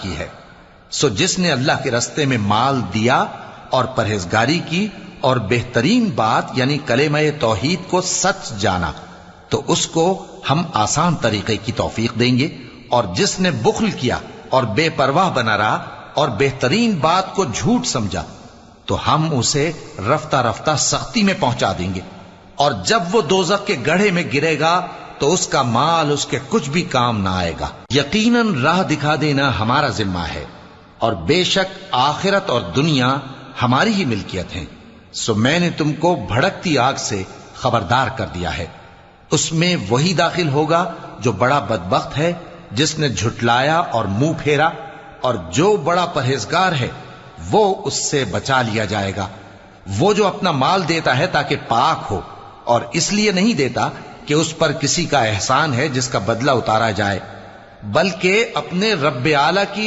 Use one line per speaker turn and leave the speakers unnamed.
کی ہے۔ سو جس نے اللہ کے رستے میں مال دیا اور پرہیزگاری کی اور بہترین بات یعنی کلمہ توحید کو سچ جانا تو اس کو ہم آسان طریقے کی توفیق دیں گے، اور جس نے بخل کیا اور بے پرواہ بنا رہا اور بہترین بات کو جھوٹ سمجھا تو ہم اسے رفتہ رفتہ سختی میں پہنچا دیں گے، اور جب وہ دوزخ کے گڑھے میں گرے گا تو اس کا مال اس کے کچھ بھی کام نہ آئے گا۔ یقیناً راہ دکھا دینا ہمارا ذمہ ہے، اور بے شک آخرت اور دنیا ہماری ہی ملکیت ہیں۔ سو میں نے تم کو بھڑکتی آگ سے خبردار کر دیا ہے، اس میں وہی داخل ہوگا جو بڑا بدبخت ہے، جس نے جھٹلایا اور منہ پھیرا، اور جو بڑا پرہیزگار ہے وہ اس سے بچا لیا جائے گا۔ وہ جو اپنا مال دیتا ہے تاکہ پاک ہو، اور اس لیے نہیں دیتا کہ اس پر کسی کا احسان ہے جس کا بدلہ اتارا جائے، بلکہ اپنے رب اعلیٰ کی